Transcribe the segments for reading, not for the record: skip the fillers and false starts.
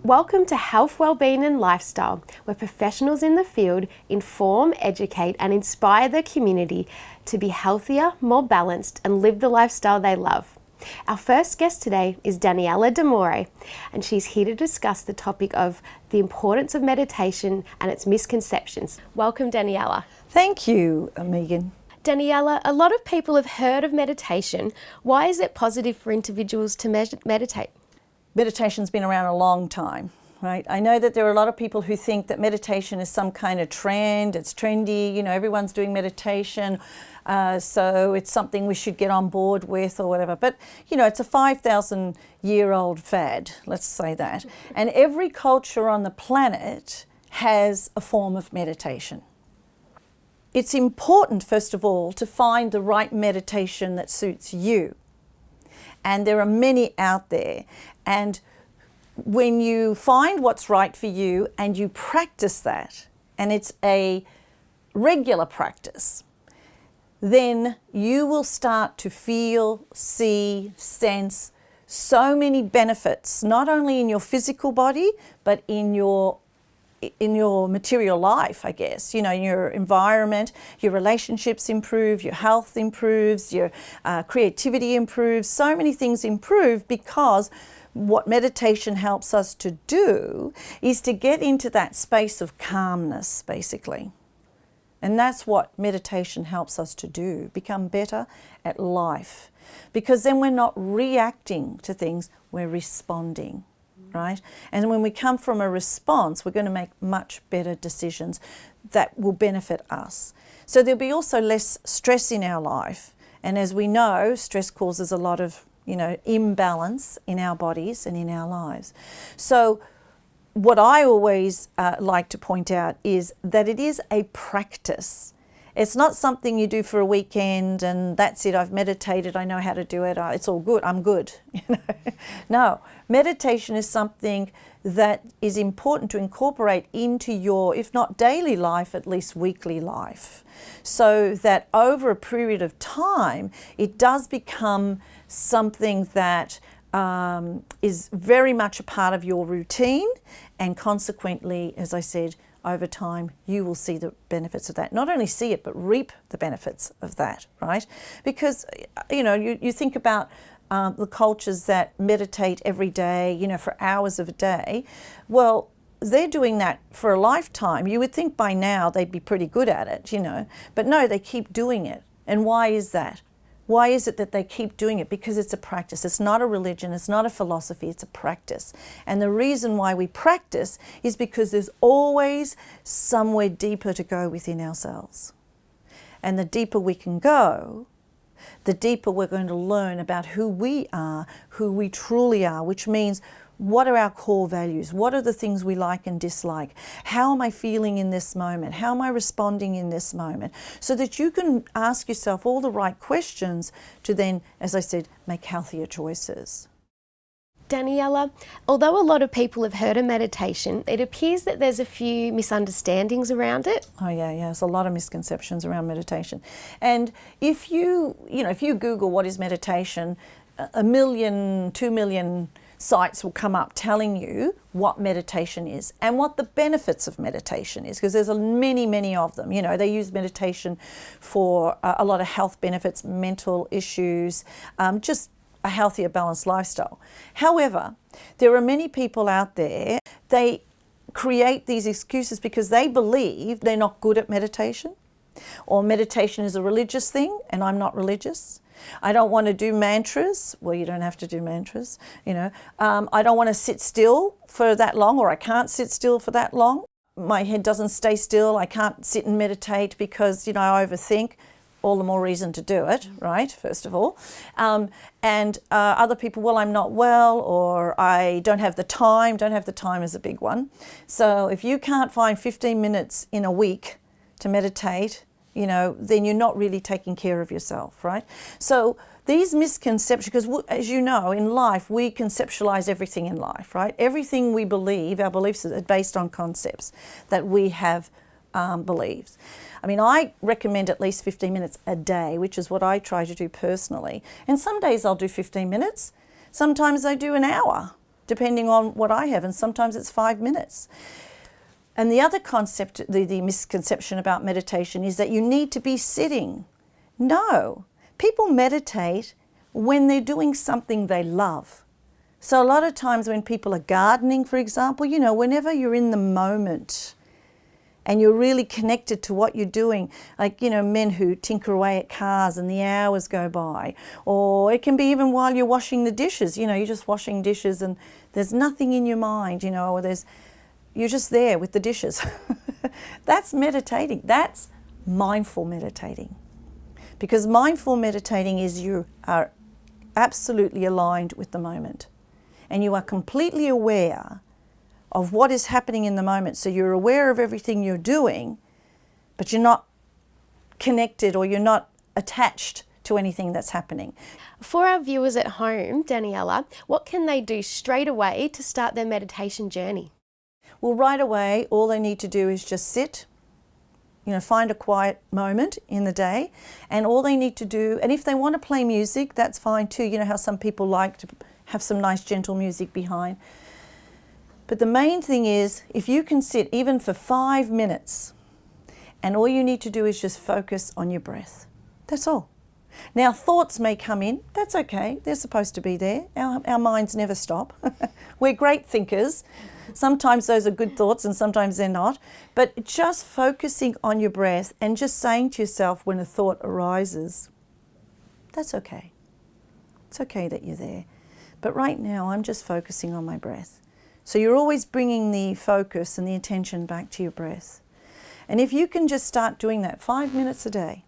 Welcome to Health, Wellbeing and Lifestyle, where professionals in the field inform, educate and inspire the community to be healthier, more balanced and live the lifestyle they love. Our first guest today is Daniella, and she's here to discuss the topic of the importance of meditation and its misconceptions. Welcome, Daniella. Thank you, Megan. Daniella, a lot of people have heard of meditation. Why is it positive for individuals to meditate? Meditation's been around a long time, right? I know that there are a lot of people who think that meditation is some kind of trend, it's trendy, everyone's doing meditation, so it's something we should get on board with or whatever. But, it's a 5,000-year-old fad, let's say that. And every culture on the planet has a form of meditation. It's important, first of all, to find the right meditation that suits you. And there are many out there. And when you find what's right for you and you practice that, and it's a regular practice, then you will start to feel, see, sense so many benefits, not only in your physical body, but in your material life, I guess. Your environment, your relationships improve, your health improves, your creativity improves, so many things improve because what meditation helps us to do is to get into that space of calmness, basically. And that's what meditation helps us to do, become better at life. Because then we're not reacting to things, we're responding. Right? And when we come from a response, we're going to make much better decisions that will benefit us. So there'll be also less stress in our life. And as we know, stress causes a lot of, imbalance in our bodies and in our lives. So what I always like to point out is that it is a practice. It's not something you do for a weekend and that's it, I've meditated, I know how to do it, it's all good, I'm good. No, meditation is something that is important to incorporate into your, if not daily life, at least weekly life. So that over a period of time, it does become something that is very much a part of your routine, and consequently, as I said, over time, you will see the benefits of that. Not only see it, but reap the benefits of that, right? Because, you think about the cultures that meditate every day, for hours of a day. Well, they're doing that for a lifetime. You would think by now they'd be pretty good at it, But no, they keep doing it. And why is that? Why is it that they keep doing it? Because it's a practice. It's not a religion. It's not a philosophy. It's a practice. And the reason why we practice is because there's always somewhere deeper to go within ourselves. And the deeper we can go, the deeper we're going to learn about who we are, who we truly are, which means what are our core values? What are the things we like and dislike? How am I feeling in this moment? How am I responding in this moment? So that you can ask yourself all the right questions to then, as I said, make healthier choices. Daniella, although a lot of people have heard of meditation, it appears that there's a few misunderstandings around it. Oh yeah, there's a lot of misconceptions around meditation. And if you Google what is meditation, 1 million, 2 million sites will come up telling you what meditation is and what the benefits of meditation is, because there's many of them. They use meditation for a lot of health benefits, mental issues, just a healthier, balanced lifestyle. However, there are many people out there, they create these excuses because they believe they're not good at meditation, or meditation is a religious thing and I'm not religious. I don't want to do mantras. Well, you don't have to do mantras, I don't want to sit still for that long, or I can't sit still for that long. My head doesn't stay still. I can't sit and meditate because, I overthink. All the more reason to do it, right, first of all. And other people, well, I'm not well, or I don't have the time. Don't have the time is a big one. So if you can't find 15 minutes in a week to meditate, then you're not really taking care of yourself, right? So these misconceptions, because as you know, in life, we conceptualize everything in life, right? Everything we believe, our beliefs are based on concepts that we have believed. I mean, I recommend at least 15 minutes a day, which is what I try to do personally. And some days I'll do 15 minutes. Sometimes I do an hour. depending on what I have, and sometimes it's 5 minutes. And the other concept, the misconception about meditation is that you need to be sitting. No, people meditate when they're doing something they love. So a lot of times when people are gardening, for example, you know, whenever you're in the moment and you're really connected to what you're doing, like, you know, men who tinker away at cars and the hours go by, or it can be even while you're washing the dishes, you know, you're just washing dishes and there's nothing in your mind, you know, or you're just there with the dishes. That's meditating. That's mindful meditating. Because mindful meditating is you are absolutely aligned with the moment. And you are completely aware of what is happening in the moment. So you're aware of everything you're doing, but you're not connected or you're not attached to anything that's happening. For our viewers at home, Daniella, what can they do straight away to start their meditation journey? Well, right away, all they need to do is just sit, you know, find a quiet moment in the day, and all they need to do, and if they want to play music, that's fine too. You know how some people like to have some nice gentle music behind. But the main thing is, if you can sit even for 5 minutes, and all you need to do is just focus on your breath. That's all. Now, thoughts may come in. That's okay. They're supposed to be there. Our minds never stop. We're great thinkers. Sometimes those are good thoughts and sometimes they're not. But just focusing on your breath and just saying to yourself when a thought arises, that's okay. It's okay that you're there. But right now, I'm just focusing on my breath. So you're always bringing the focus and the attention back to your breath. And if you can just start doing that 5 minutes a day,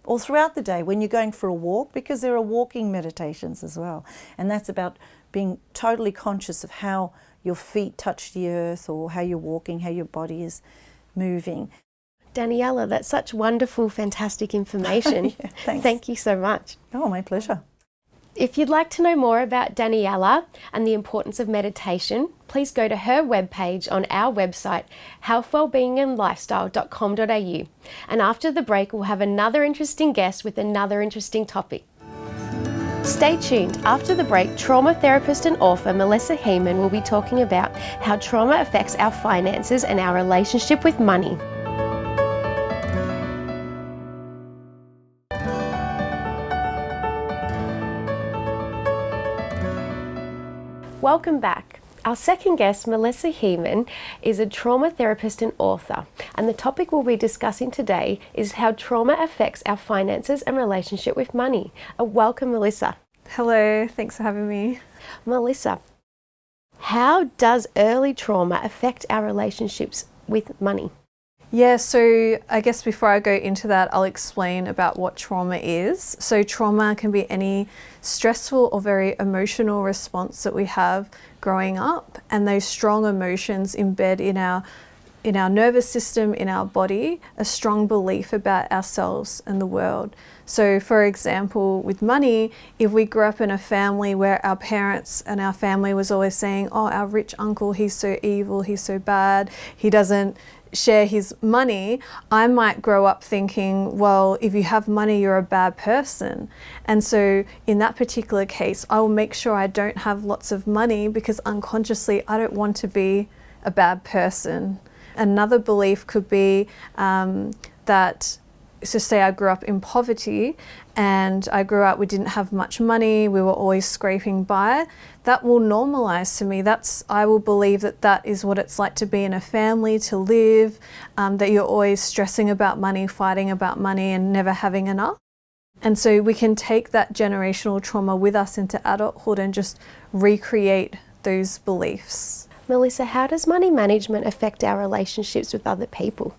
or throughout the day when you're going for a walk, because there are walking meditations as well. And that's about being totally conscious of how your feet touch the earth or how you're walking, how your body is moving. Daniella, that's such wonderful, fantastic information. Yeah, thanks. Thank you so much. Oh, my pleasure. If you'd like to know more about Daniella and the importance of meditation, please go to her webpage on our website, healthwellbeingandlifestyle.com.au. And after the break, we'll have another interesting guest with another interesting topic. Stay tuned. After the break, trauma therapist and author Melissa Hiemann will be talking about how trauma affects our finances and our relationship with money. Welcome back. Our second guest, Melissa Hiemann, is a trauma therapist and author, and the topic we'll be discussing today is how trauma affects our finances and relationship with money. Welcome, Melissa. Hello, thanks for having me. Melissa, how does early trauma affect our relationships with money? Yeah, so I guess before I go into that, I'll explain about what trauma is. So trauma can be any stressful or very emotional response that we have growing up, and those strong emotions embed in our nervous system, in our body, a strong belief about ourselves and the world. So for example, with money, if we grew up in a family where our parents and our family was always saying, oh, our rich uncle, he's so evil, he's so bad, he doesn't share his money, I might grow up thinking, well, if you have money, you're a bad person. And so in that particular case, I will make sure I don't have lots of money because unconsciously I don't want to be a bad person. Another belief could be that, so say I grew up in poverty and I grew up, we didn't have much money, we were always scraping by. That will normalize to me. I will believe that that is what it's like to be in a family, to live, that you're always stressing about money, fighting about money and never having enough. And so we can take that generational trauma with us into adulthood and just recreate those beliefs. Melissa, how does money management affect our relationships with other people?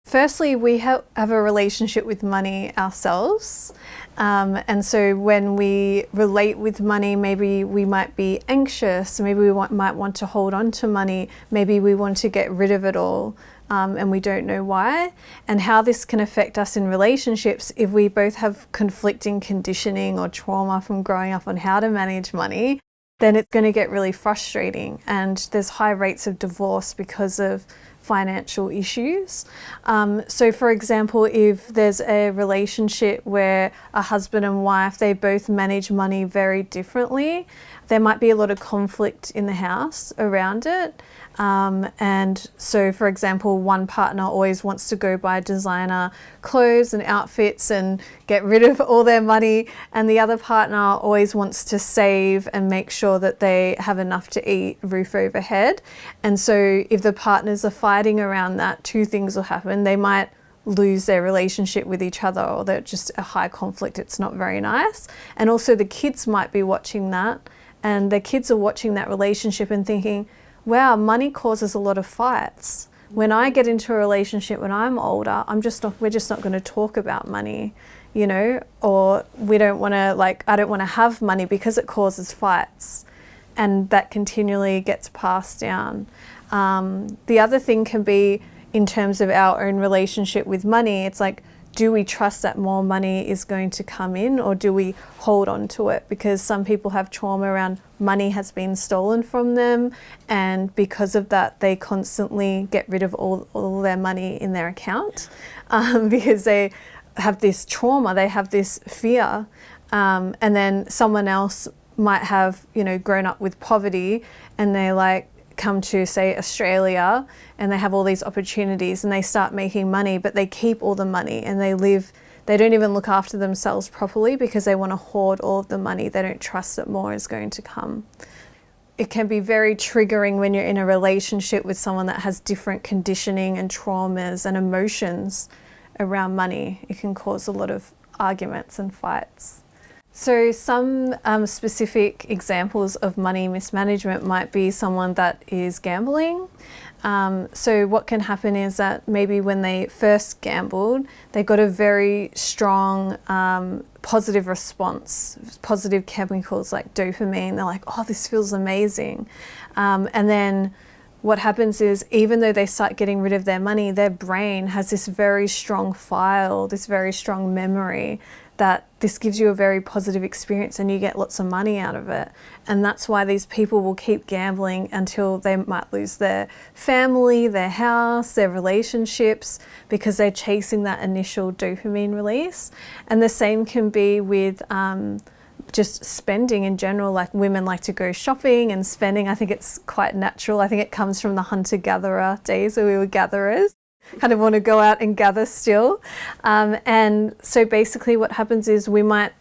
Firstly, we have a relationship with money ourselves. And so when we relate with money, maybe we might be anxious, maybe we might want to hold on to money, maybe we want to get rid of it all, and we don't know why. And how this can affect us in relationships if we both have conflicting conditioning or trauma from growing up on how to manage money, then it's going to get really frustrating. And there's high rates of divorce because of financial issues. So for example, if there's a relationship where a husband and wife, they both manage money very differently, there might be a lot of conflict in the house around it. And so, for example, one partner always wants to go buy designer clothes and outfits and get rid of all their money, and the other partner always wants to save and make sure that they have enough to eat, roof overhead. And so if the partners are fighting around that, two things will happen. They might lose their relationship with each other, or they're just a high conflict. It's not very nice. And also the kids might be watching that, and the kids are watching that relationship and thinking, wow, money causes a lot of fights. When I get into a relationship when I'm older, we're just not going to talk about money, you know, or we don't want to, like, I don't want to have money because it causes fights, and that continually gets passed down. The other thing can be in terms of our own relationship with money. It's like, do we trust that more money is going to come in, or do we hold on to it? Because some people have trauma around money has been stolen from them, and because of that they constantly get rid of all their money in their account, because they have this trauma, they have this fear, and then someone else might have, you know, grown up with poverty, and they like come to, say, Australia, and they have all these opportunities and they start making money, but they keep all the money and they don't even look after themselves properly because they want to hoard all of the money. They don't trust that more is going to come. It can be very triggering when you're in a relationship with someone that has different conditioning and traumas and emotions around money. It can cause a lot of arguments and fights. So some specific examples of money mismanagement might be someone that is gambling. So what can happen is that maybe when they first gambled, they got a very strong positive response, positive chemicals like dopamine. They're like, oh, this feels amazing. And then what happens is, even though they start getting rid of their money, their brain has this very strong file, this very strong memory, that this gives you a very positive experience and you get lots of money out of it. And that's why these people will keep gambling until they might lose their family, their house, their relationships, because they're chasing that initial dopamine release. And the same can be with just spending in general. Like, women like to go shopping and spending. I think it's quite natural. I think it comes from the hunter-gatherer days where we were gatherers. Kind of want to go out and gather still. And so basically what happens is we might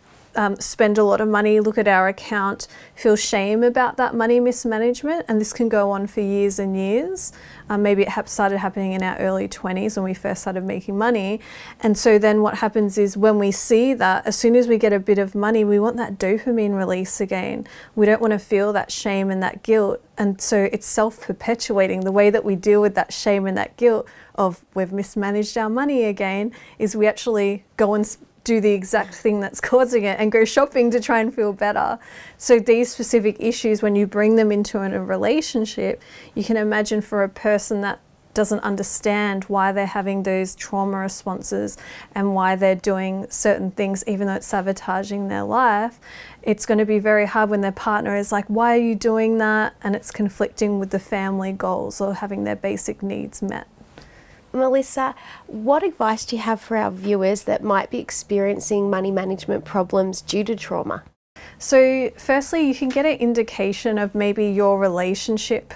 spend a lot of money, look at our account, feel shame about that money mismanagement, and this can go on for years and years. Maybe it started happening in our early 20s when we first started making money. And so then what happens is, when we see that, as soon as we get a bit of money, we want that dopamine release again. We don't want to feel that shame and that guilt. And so it's self-perpetuating. The way that we deal with that shame and that guilt of we've mismanaged our money again is we actually go and do the exact thing that's causing it and go shopping to try and feel better. So these specific issues, when you bring them into a relationship, you can imagine for a person that doesn't understand why they're having those trauma responses and why they're doing certain things, even though it's sabotaging their life, it's going to be very hard when their partner is like, why are you doing that? And it's conflicting with the family goals or having their basic needs met. Melissa, what advice do you have for our viewers that might be experiencing money management problems due to trauma? So firstly, you can get an indication of maybe your relationship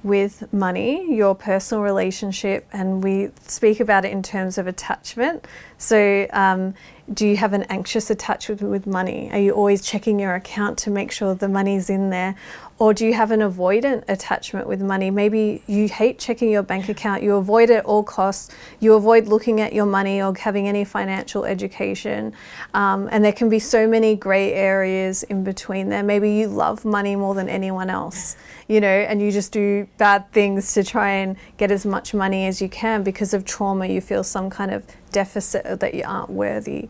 with money, your personal relationship, and we speak about it in terms of attachment. So do you have an anxious attachment with money? Are you always checking your account to make sure the money's in there? Or do you have an avoidant attachment with money? Maybe you hate checking your bank account, you avoid it at all costs, you avoid looking at your money or having any financial education. And there can be so many grey areas in between there. Maybe you love money more than anyone else, you know, and you just do bad things to try and get as much money as you can. Because of trauma, you feel some kind of deficit, or that you aren't worthy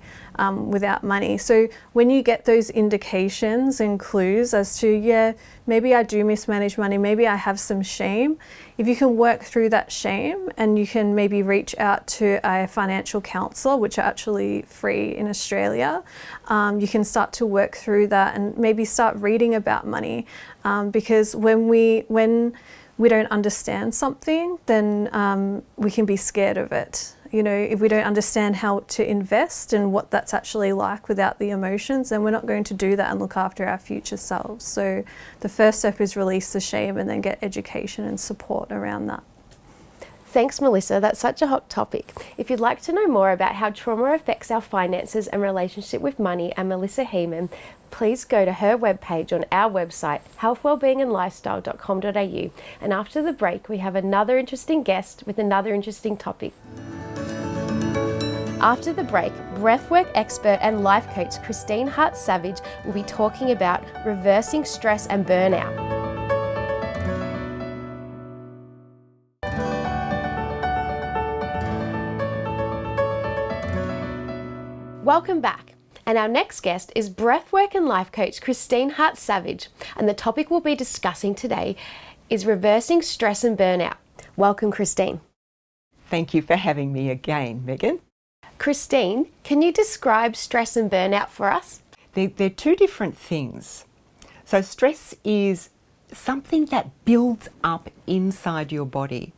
without money. So when you get those indications and clues as to, yeah, maybe I do mismanage money, maybe I have some shame, if you can work through that shame and you can maybe reach out to a financial counsellor, which are actually free in Australia, you can start to work through that and maybe start reading about money, because when we don't understand something, then we can be scared of it. You know, if we don't understand how to invest and what that's actually like without the emotions, then we're not going to do that and look after our future selves. So the first step is release the shame and then get education and support around that. Thanks, Melissa. That's such a hot topic. If you'd like to know more about how trauma affects our finances and relationship with money and Melissa Hiemann, please go to her webpage on our website, healthwellbeingandlifestyle.com.au. And after the break, we have another interesting guest with another interesting topic. After the break, breathwork expert and life coach Christine Hart-Savage will be talking about reversing stress and burnout. Welcome back. And our next guest is breathwork and life coach Christine Hart-Savage. And the topic we'll be discussing today is reversing stress and burnout. Welcome, Christine. Thank you for having me again, Megan. Christine, can you describe stress and burnout for us? They're two different things. So stress is something that builds up inside your body.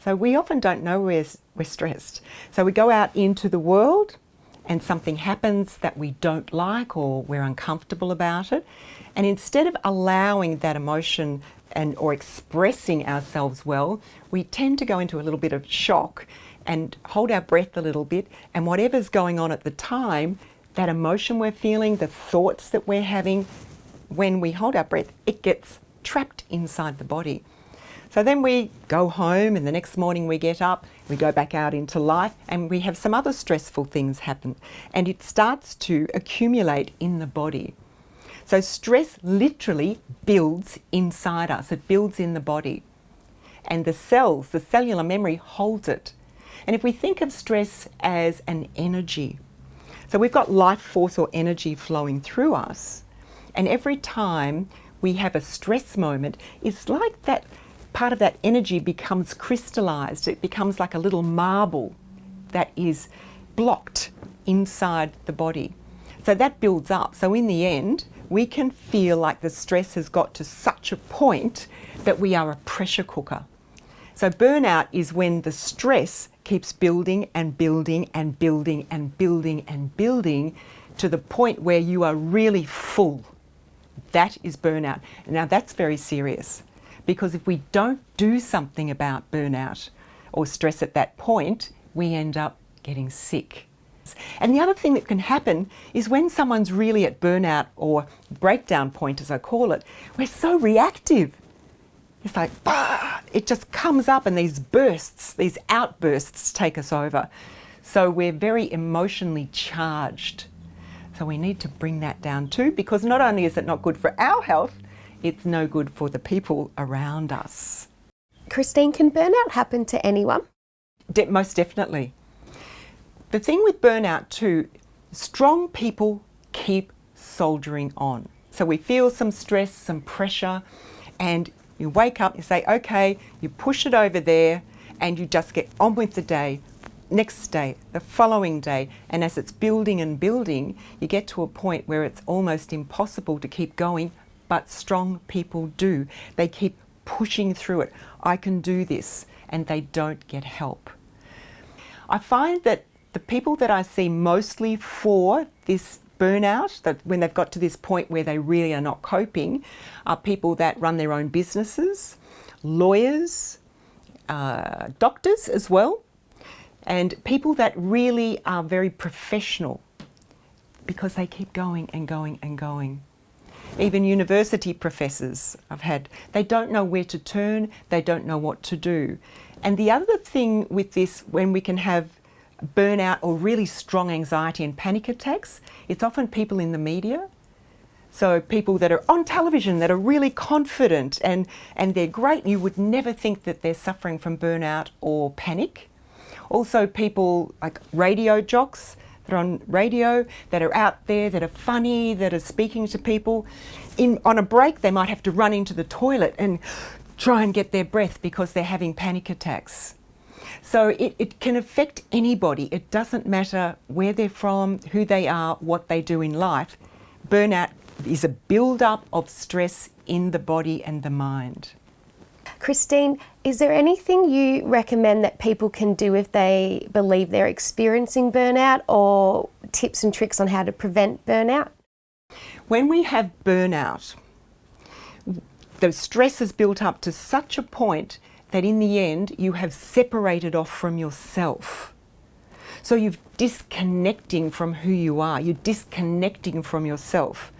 So we often don't know we're stressed. So we go out into the world and something happens that we don't like or we're uncomfortable about it. And instead of allowing that emotion or expressing ourselves well, we tend to go into a little bit of shock and hold our breath a little bit, and whatever's going on at the time, that emotion we're feeling, the thoughts that we're having, when we hold our breath, it gets trapped inside the body. So then we go home and the next morning we get up, we go back out into life and we have some other stressful things happen and it starts to accumulate in the body. So stress literally builds inside us, it builds in the body. And the cells, the cellular memory holds it. And if we think of stress as an energy, so we've got life force or energy flowing through us, and every time we have a stress moment, it's like that part of that energy becomes crystallized. It becomes like a little marble that is blocked inside the body. So that builds up. So in the end, we can feel like the stress has got to such a point that we are a pressure cooker. So burnout is when the stress keeps building and building and building and building and building to the point where you are really full. That is burnout. Now that's very serious. Because if we don't do something about burnout or stress at that point, we end up getting sick. And the other thing that can happen is when someone's really at burnout or breakdown point, as I call it, we're so reactive. It's like, it just comes up and these bursts, these outbursts take us over. So we're very emotionally charged. So we need to bring that down too, because not only is it not good for our health, it's no good for the people around us. Christine, can burnout happen to anyone? Most definitely. The thing with burnout too, strong people keep soldiering on. So we feel some stress, some pressure, and you wake up, you say, okay, you push it over there, and you just get on with the day. Next day, the following day, and as it's building and building, you get to a point where it's almost impossible to keep going. But strong people do. They keep pushing through it. I can do this, and they don't get help. I find that the people that I see mostly for this burnout, that when they've got to this point where they really are not coping, are people that run their own businesses, lawyers, doctors as well, and people that really are very professional because they keep going and going and going. Even university professors I've had, they don't know where to turn, they don't know what to do. And the other thing with this, when we can have burnout or really strong anxiety and panic attacks, it's often people in the media. So people that are on television that are really confident and they're great. You would never think that they're suffering from burnout or panic. Also people like radio jocks, that are on radio, that are out there, that are funny, that are speaking to people. On a break, they might have to run into the toilet and try and get their breath because they're having panic attacks. So it can affect anybody. It doesn't matter where they're from, who they are, what they do in life. Burnout is a build-up of stress in the body and the mind. Christine, is there anything you recommend that people can do if they believe they're experiencing burnout, or tips and tricks on how to prevent burnout? When we have burnout, the stress is built up to such a point that in the end you have separated off from yourself. So you're disconnecting from who you are, you're disconnecting from yourself.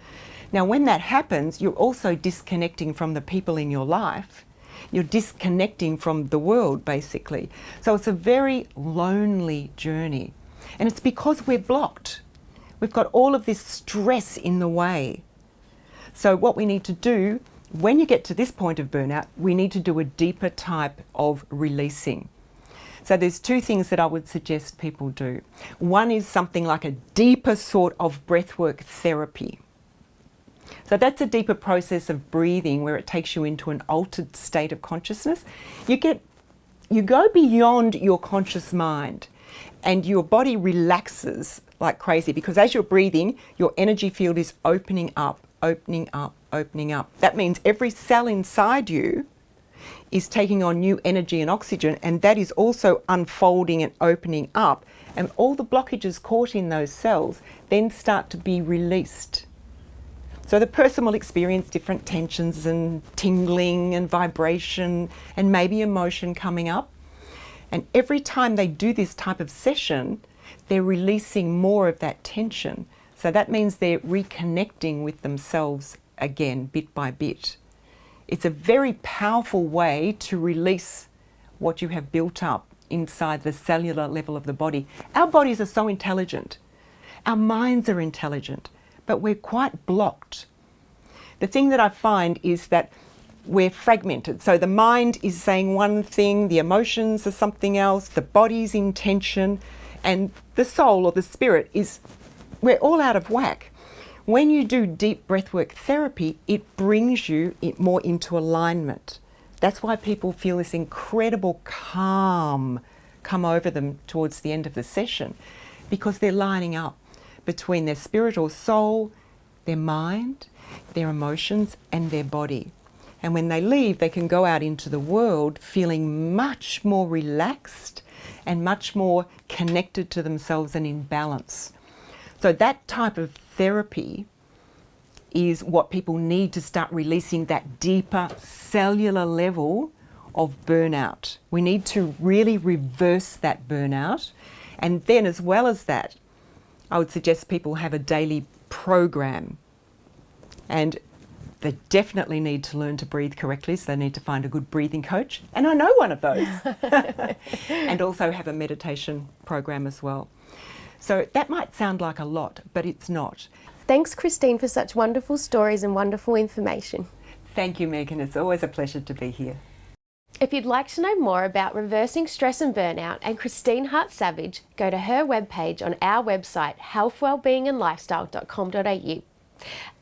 Now when that happens, you're also disconnecting from the people in your life. You're disconnecting from the world, basically. So it's a very lonely journey. And it's because we're blocked. We've got all of this stress in the way. So what we need to do, when you get to this point of burnout, we need to do a deeper type of releasing. So there's two things that I would suggest people do. One is something like a deeper sort of breathwork therapy. So that's a deeper process of breathing where it takes you into an altered state of consciousness. You go beyond your conscious mind and your body relaxes like crazy, because as you're breathing, your energy field is opening up, opening up, opening up. That means every cell inside you is taking on new energy and oxygen, and that is also unfolding and opening up. And all the blockages caught in those cells then start to be released. So the person will experience different tensions and tingling and vibration and maybe emotion coming up. And every time they do this type of session, they're releasing more of that tension. So that means they're reconnecting with themselves again, bit by bit. It's a very powerful way to release what you have built up inside the cellular level of the body. Our bodies are so intelligent. Our minds are intelligent, but we're quite blocked. The thing that I find is that we're fragmented. So the mind is saying one thing, the emotions are something else, the body's in tension, and the soul or the spirit is, we're all out of whack. When you do deep breathwork therapy, it brings you more into alignment. That's why people feel this incredible calm come over them towards the end of the session, because they're lining up between their spirit or soul, their mind, their emotions, and their body. And when they leave, they can go out into the world feeling much more relaxed and much more connected to themselves and in balance. So that type of therapy is what people need to start releasing that deeper cellular level of burnout. We need to really reverse that burnout. And then as well as that, I would suggest people have a daily program. And they definitely need to learn to breathe correctly, so they need to find a good breathing coach. And I know one of those. And also have a meditation program as well. So that might sound like a lot, but it's not. Thanks, Christine, for such wonderful stories and wonderful information. Thank you, Megan. It's always a pleasure to be here. If you'd like to know more about reversing stress and burnout and Christine Hart-Savage, go to her webpage on our website, healthwellbeingandlifestyle.com.au.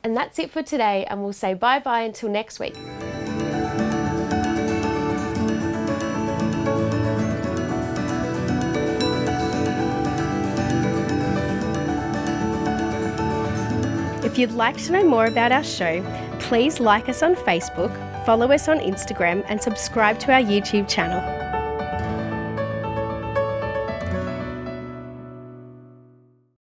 And that's it for today, and we'll say bye-bye until next week. If you'd like to know more about our show, please like us on Facebook, follow us on Instagram, and subscribe to our YouTube channel.